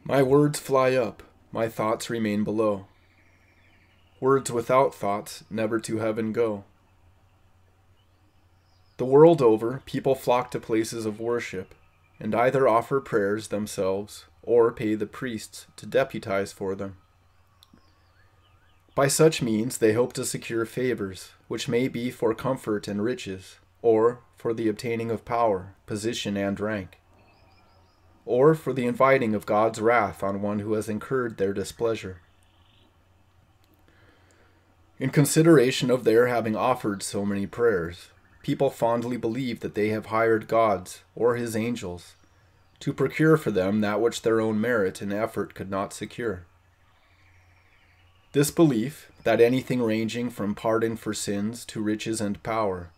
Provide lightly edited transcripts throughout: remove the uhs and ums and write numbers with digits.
My words fly up, my thoughts remain below. Words without thoughts never to heaven go. The world over, people flock to places of worship, and either offer prayers themselves or pay the priests to deputize for them. By such means they hope to secure favors, which may be for comfort and riches, or for the obtaining of power, position, and rank, or for the inviting of God's wrath on one who has incurred their displeasure. In consideration of their having offered so many prayers, people fondly believe that they have hired gods or his angels to procure for them that which their own merit and effort could not secure. This belief, that anything ranging from pardon for sins to riches and power,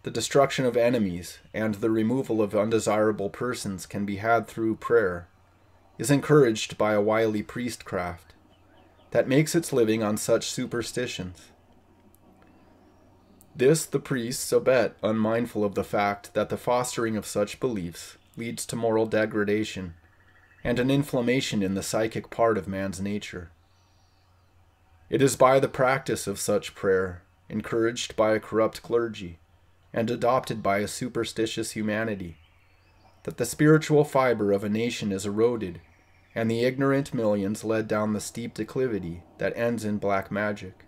the destruction of enemies, and the removal of undesirable persons can be had through prayer, is encouraged by a wily priestcraft that makes its living on such superstitions. This the priests abet, unmindful of the fact that the fostering of such beliefs leads to moral degradation and an inflammation in the psychic part of man's nature. It is by the practice of such prayer, encouraged by a corrupt clergy, and adopted by a superstitious humanity, that the spiritual fiber of a nation is eroded, and the ignorant millions led down the steep declivity that ends in black magic.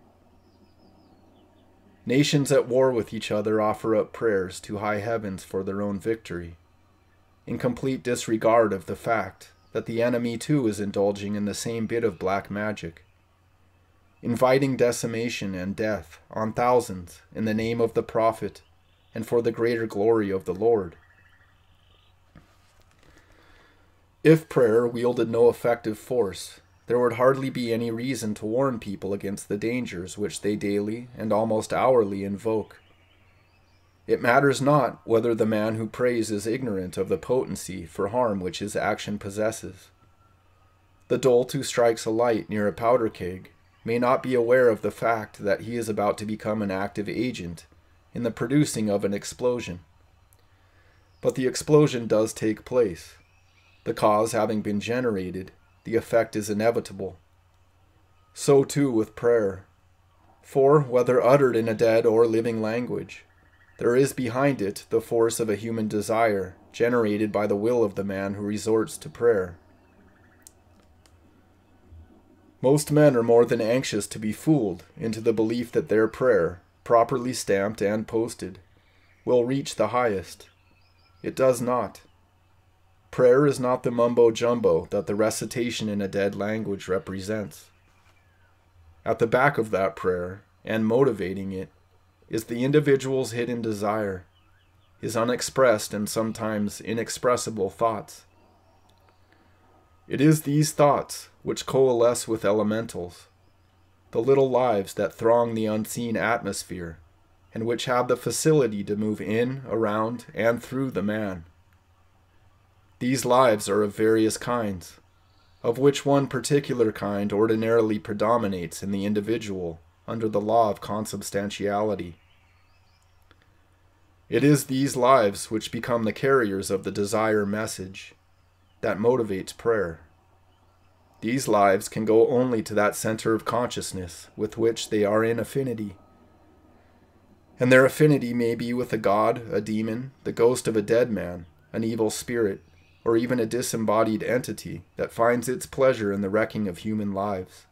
Nations at war with each other offer up prayers to high heavens for their own victory, in complete disregard of the fact that the enemy too is indulging in the same bit of black magic, inviting decimation and death on thousands in the name of the prophet and for the greater glory of the Lord. If prayer wielded no effective force, there would hardly be any reason to warn people against the dangers which they daily and almost hourly invoke. It matters not whether the man who prays is ignorant of the potency for harm which his action possesses. The dolt who strikes a light near a powder keg may not be aware of the fact that he is about to become an active agent in the producing of an explosion. But the explosion does take place. The cause having been generated, the effect is inevitable. So too with prayer. For, whether uttered in a dead or living language, there is behind it the force of a human desire generated by the will of the man who resorts to prayer. Most men are more than anxious to be fooled into the belief that their prayer, properly stamped and posted, will reach the highest. It does not. Prayer is not the mumbo-jumbo that the recitation in a dead language represents. At the back of that prayer, and motivating it, is the individual's hidden desire, his unexpressed and sometimes inexpressible thoughts. It is these thoughts which coalesce with elementals, the little lives that throng the unseen atmosphere, and which have the facility to move in, around, and through the man. These lives are of various kinds, of which one particular kind ordinarily predominates in the individual under the law of consubstantiality. It is these lives which become the carriers of the desire message that motivates prayer. These lives can go only to that center of consciousness with which they are in affinity. And their affinity may be with a god, a demon, the ghost of a dead man, an evil spirit, or even a disembodied entity that finds its pleasure in the wrecking of human lives.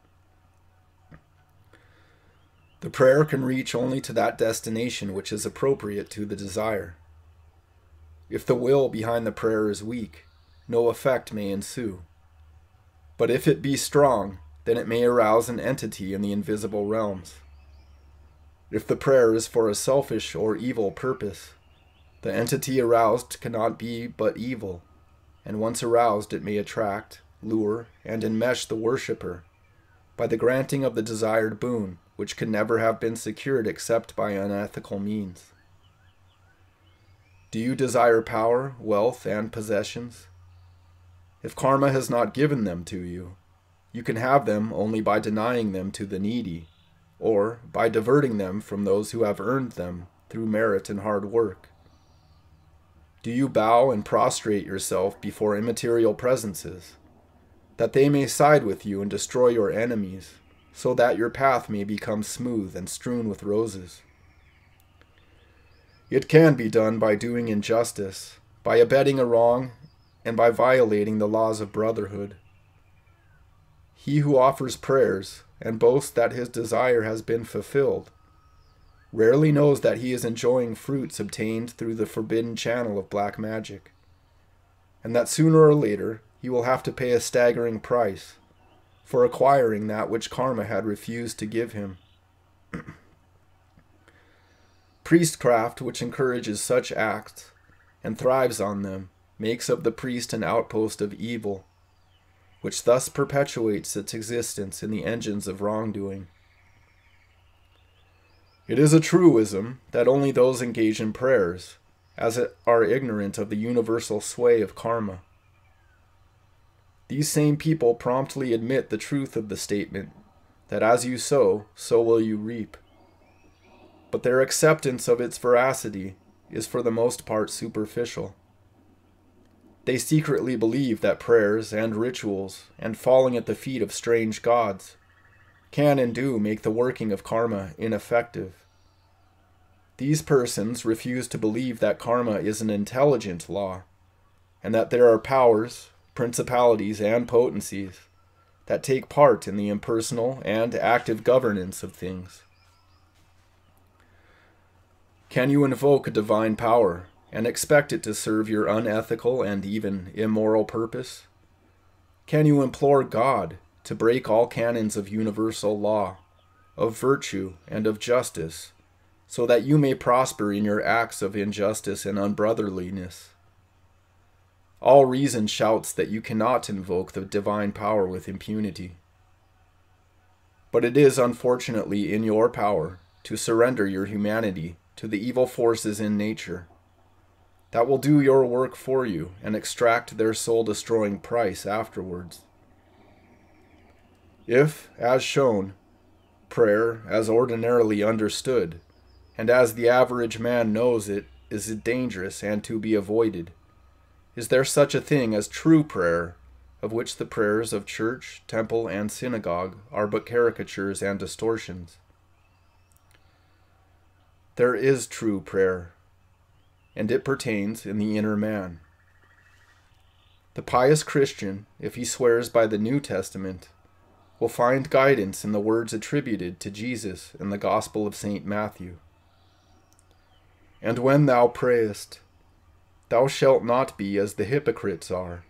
The prayer can reach only to that destination which is appropriate to the desire. If the will behind the prayer is weak, no effect may ensue. But if it be strong, then it may arouse an entity in the invisible realms. If the prayer is for a selfish or evil purpose, the entity aroused cannot be but evil, and once aroused it may attract, lure, and enmesh the worshipper by the granting of the desired boon, which could never have been secured except by unethical means. Do you desire power, wealth, and possessions? If karma has not given them to you, you can have them only by denying them to the needy, or by diverting them from those who have earned them through merit and hard work. Do you bow and prostrate yourself before immaterial presences, that they may side with you and destroy your enemies, so that your path may become smooth and strewn with roses? It can be done by doing injustice, by abetting a wrong, and by violating the laws of brotherhood. He who offers prayers and boasts that his desire has been fulfilled rarely knows that he is enjoying fruits obtained through the forbidden channel of black magic, and that sooner or later he will have to pay a staggering price for acquiring that which karma had refused to give him. Priestcraft, which encourages such acts and thrives on them, makes of the priest an outpost of evil, which thus perpetuates its existence in the engines of wrongdoing. It is a truism that only those engaged in prayers as are ignorant of the universal sway of karma. These same people promptly admit the truth of the statement that as you sow, so will you reap. But their acceptance of its veracity is for the most part superficial. They secretly believe that prayers and rituals and falling at the feet of strange gods can and do make the working of karma ineffective. These persons refuse to believe that karma is an intelligent law, and that there are powers, principalities, and potencies that take part in the impersonal and active governance of things. Can you invoke a divine power and expect it to serve your unethical and even immoral purpose? Can you implore God to break all canons of universal law, of virtue, and of justice, so that you may prosper in your acts of injustice and unbrotherliness? All reason shouts that you cannot invoke the divine power with impunity. But it is unfortunately in your power to surrender your humanity to the evil forces in nature that will do your work for you and extract their soul-destroying price afterwards. If, as shown, prayer, as ordinarily understood, and as the average man knows it, is dangerous and to be avoided, is there such a thing as true prayer, of which the prayers of church, temple, and synagogue are but caricatures and distortions? There is true prayer, and it pertains in the inner man. The pious Christian, if he swears by the New Testament, will find guidance in the words attributed to Jesus in the Gospel of St. Matthew. And when thou prayest, thou shalt not be as the hypocrites are,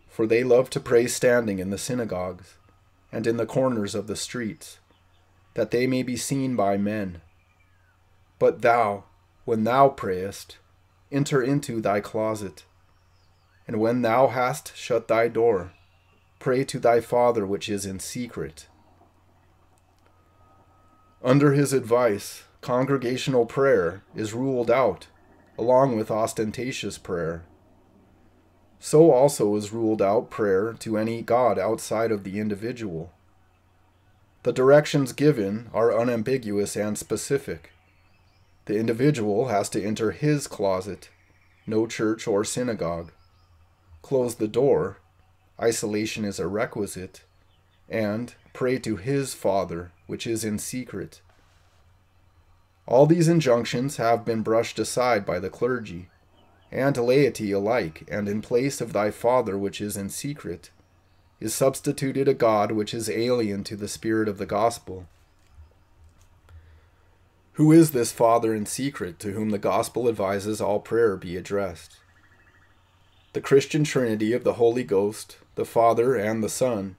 for they love to pray standing in the synagogues and in the corners of the streets, that they may be seen by men. But thou, when thou prayest, enter into thy closet, and when thou hast shut thy door, pray to thy Father which is in secret. Under his advice, congregational prayer is ruled out, along with ostentatious prayer. So also is ruled out prayer to any god outside of the individual. The directions given are unambiguous and specific. The individual has to enter his closet, no church or synagogue, close the door, isolation is a requisite, and pray to his Father, which is in secret. All these injunctions have been brushed aside by the clergy and laity alike, and in place of thy Father which is in secret is substituted a God which is alien to the spirit of the gospel. Who is this Father in secret to whom the gospel advises all prayer be addressed? The Christian Trinity of the Holy Ghost, the Father and the Son,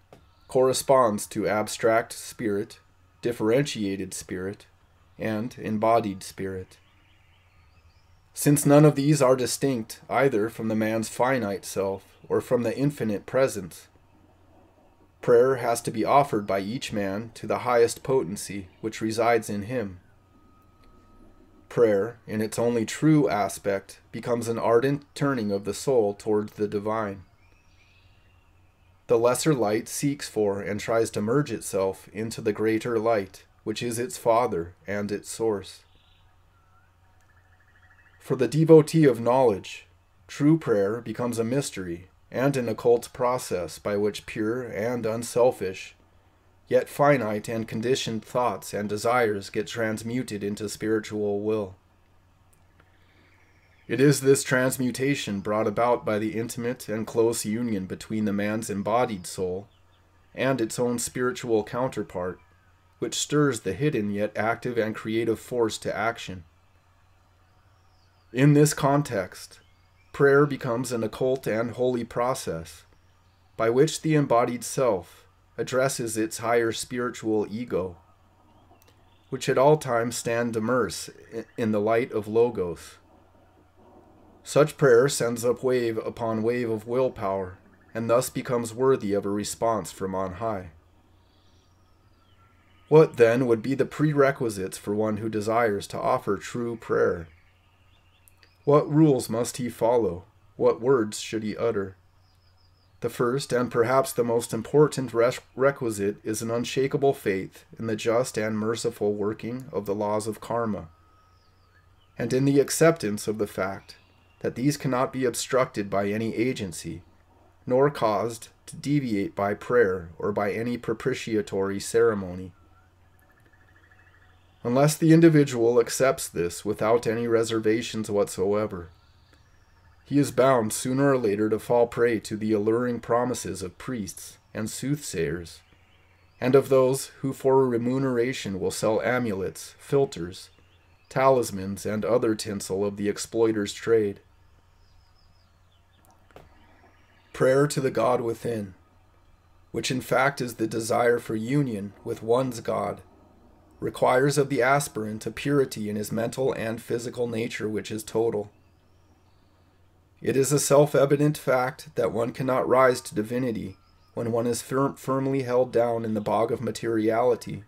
corresponds to abstract spirit, differentiated spirit, and embodied spirit. Since none of these are distinct either from the man's finite self or from the infinite presence, prayer has to be offered by each man to the highest potency which resides in him. Prayer, in its only true aspect, becomes an ardent turning of the soul towards the divine. The lesser light seeks for and tries to merge itself into the greater light, which is its father and its source. For the devotee of knowledge, true prayer becomes a mystery and an occult process by which pure and unselfish, yet finite and conditioned thoughts and desires get transmuted into spiritual will. It is this transmutation brought about by the intimate and close union between the man's embodied soul and its own spiritual counterpart, which stirs the hidden yet active and creative force to action. In this context, prayer becomes an occult and holy process by which the embodied self addresses its higher spiritual ego, which at all times stand immersed in the light of Logos. Such prayer sends up wave upon wave of willpower, and thus becomes worthy of a response from on high. What, then, would be the prerequisites for one who desires to offer true prayer? What rules must he follow? What words should he utter? The first, and perhaps the most important requisite, is an unshakable faith in the just and merciful working of the laws of karma, and in the acceptance of the fact that these cannot be obstructed by any agency, nor caused to deviate by prayer or by any propitiatory ceremony. Unless the individual accepts this without any reservations whatsoever, he is bound sooner or later to fall prey to the alluring promises of priests and soothsayers, and of those who for remuneration will sell amulets, philters, talismans, and other tinsel of the exploiter's trade. Prayer to the God within, which in fact is the desire for union with one's God, requires of the aspirant a purity in his mental and physical nature which is total. It is a self-evident fact that one cannot rise to divinity when one is firmly held down in the bog of materiality.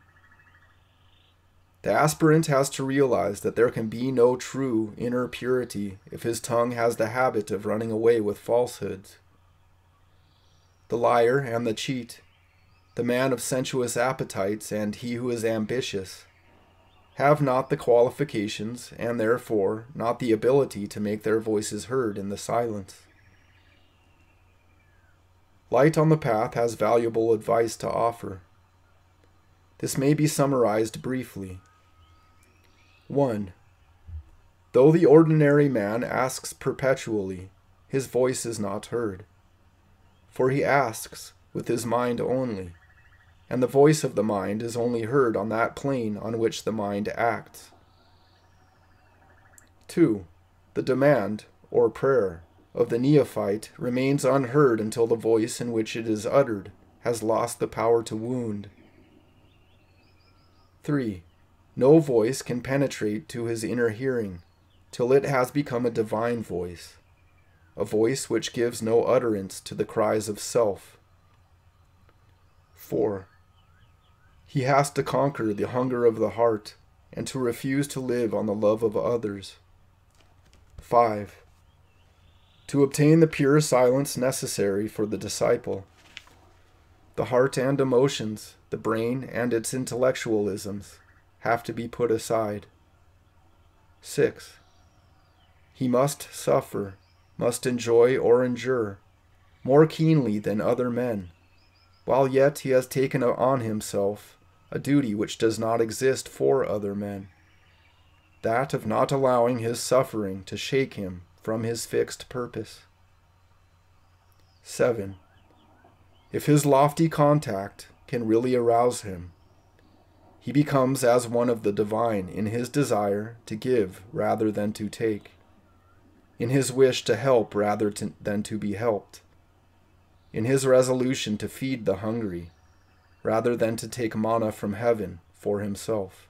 The aspirant has to realize that there can be no true inner purity if his tongue has the habit of running away with falsehoods. The liar and the cheat, the man of sensuous appetites and he who is ambitious, have not the qualifications and therefore not the ability to make their voices heard in the silence. Light on the Path has valuable advice to offer. This may be summarized briefly. 1. Though the ordinary man asks perpetually, his voice is not heard, for he asks with his mind only, and the voice of the mind is only heard on that plane on which the mind acts. 2. The demand, or prayer, of the neophyte remains unheard until the voice in which it is uttered has lost the power to wound. 3. No voice can penetrate to his inner hearing till it has become a divine voice, a voice which gives no utterance to the cries of self. 4. He has to conquer the hunger of the heart and to refuse to live on the love of others. 5. To obtain the pure silence necessary for the disciple, the heart and emotions, the brain and its intellectualisms, have to be put aside. 6. He must suffer, must enjoy or endure, more keenly than other men, while yet he has taken on himself a duty which does not exist for other men, that of not allowing his suffering to shake him from his fixed purpose. 7. If his lofty contact can really arouse him, he becomes as one of the divine in his desire to give rather than to take, in his wish to help rather than to be helped, in his resolution to feed the hungry rather than to take manna from heaven for himself.